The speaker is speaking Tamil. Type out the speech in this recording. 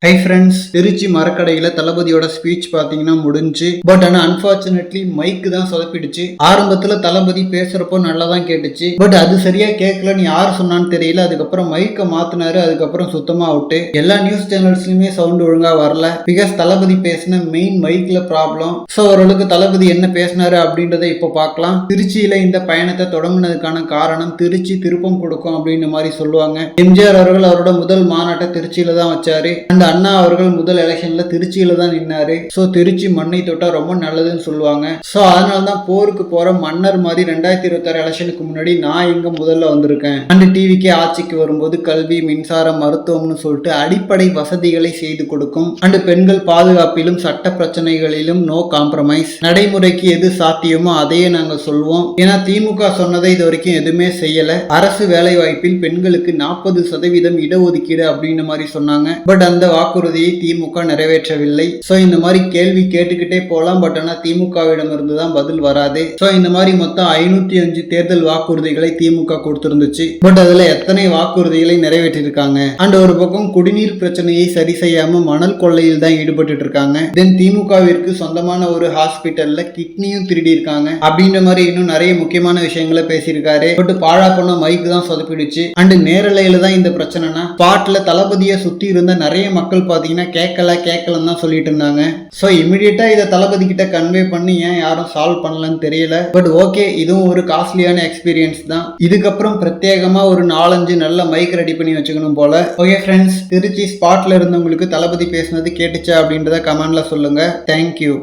ஹை ஃப்ரெண்ட்ஸ், திருச்சி மரக்கடையில தளபதியோட ஸ்பீச் பாத்தீங்கன்னா முடிஞ்சு. பட் ஆனா அன்பார்ச்சுனேட்லி மைக் தான் சொதப்பிடுச்சு. ஆரம்பத்துல தளபதி பேசுறப்போ நல்லா தான் கேட்டுச்சு. பட் அது சரியா கேட்கலன்னு யாரு சொன்னான்னு தெரியல. அதுக்கப்புறம் மைக்க மாத்தினாரு. அதுக்கப்புறம் சுத்தமா அவுட்டு. எல்லா நியூஸ் சேனல்ஸ்லயுமே சவுண்ட் ஒழுங்கா வரல. பிகாஸ் தளபதி பேசின மெயின் மைக்ல ப்ராப்ளம். ஸோ ஓரளவுக்கு தளபதி என்ன பேசினாரு அப்படின்றத இப்போ பார்க்கலாம். திருச்சியில இந்த பயணத்தை தொடங்கினதுக்கான காரணம் திருச்சி திருப்பம் கொடுக்கும் அப்படின்னு மாதிரி சொல்லுவாங்க. எம்ஜிஆர் அவர்கள் அவரோட முதல் மாநாட்டை திருச்சியில தான் வச்சாரு. அண்ணா அவர்கள் முதல் எலெக்ஷன்ல திருச்சியில தான் நின்னாரு. சோ திருச்சி மண்ணை தொட்டா ரொம்ப நல்லதுன்னு சொல்லுவாங்க. சோ அதனாலதான் போருக்கு போற மன்னர் மாதிரி 2026 எலெக்ஷனுக்கு முன்னாடி நான் இங்க முதல்ல வந்திருக்கேன். அண்ட் டிவிக்கே ஆட்சிக்கு வரும்போது கல்வி, மின்சாரம், மருத்துவம்னு சொல்லிட்டு அடிப்படை வசதிகளை செய்து கொடுக்கும். அண்ட் பெண்கள் பாதுகாப்பிலும் சட்ட பிரச்சனைகளிலும் நோ காம்ப்ரமைஸ். நடைமுறைக்கு எது சாத்தியமோ அதையே நாங்க சொல்வோம். ஏன்னா திமுக சொன்னதை இது வரைக்கும் எதுவுமே செய்யல. அரசு வேலை வாய்ப்பில் பெண்களுக்கு 40% இடஒதுக்கீடு அப்படின்னு மாதிரி சொன்னாங்க. பட் அந்த வாக்குறுதியை திமுக நிறைவேற்றவில்லை. சோ இந்த மாதிரி கேள்வி கேட்டுக்கிட்டே போலாம். பட் ஆனா திமுகவிடம் இருந்து தான் பதில் வராது. சோ இந்த மாதிரி மொத்தம் 505 தேர்தல் வாக்குறுதிகளை திமுக கொடுத்திருந்துச்சு. பட் அதுல எத்தனை வாக்குறுதிகளை நிறைவேற்றிருக்காங்க. அண்ட் ஒரு பக்கம் குடிநீர் பிரச்சனையை சரி செய்யாம மணல் கொள்ளையில் தான் ஈடுபட்டு இருக்காங்க. தென் திமுகவிற்கு சொந்தமான ஒரு ஹாஸ்பிட்டல்ல கிட்னியும் திருடி இருக்காங்க அப்படின்ற மாதிரி இன்னும் நிறைய முக்கியமான விஷயங்களை பேசியிருக்காரு. பட் பாழா போன மைக் தான் சொதப்பிடுச்சு. அண்ட் நேரலையில தான் இந்த பிரச்சனைனா ஸ்பாட்ல தளபதியை சுத்தி இருந்த நிறைய மக்கள் பாத்தீங்கன்னா கேட்கலன்னு தான் சொல்லிட்டு இருந்தாங்க. சோ இமிடியேட்டா இதை தளபதி கிட்ட கன்வே பண்ணி ஏன் யாரும் சால்வ் பண்ணலன்னு தெரியல. பட் ஓகே, இதுவும் ஒரு காஸ்ட்லியான எக்ஸ்பீரியன்ஸ் தான். இதுக்கப்புறம் பிரத்யேகமா ஒரு 4-5 நல்ல மைக் ரெடி பண்ணி வச்சுக்கணும் போல. ஓகே ஃப்ரெண்ட்ஸ், திருச்சி ஸ்பாட்ல இருந்தவங்களுக்கு தளபதி பேசினது கேட்டுச்சா அப்படின்றத கமெண்ட்ல சொல்லுங்க. தேங்க்யூ.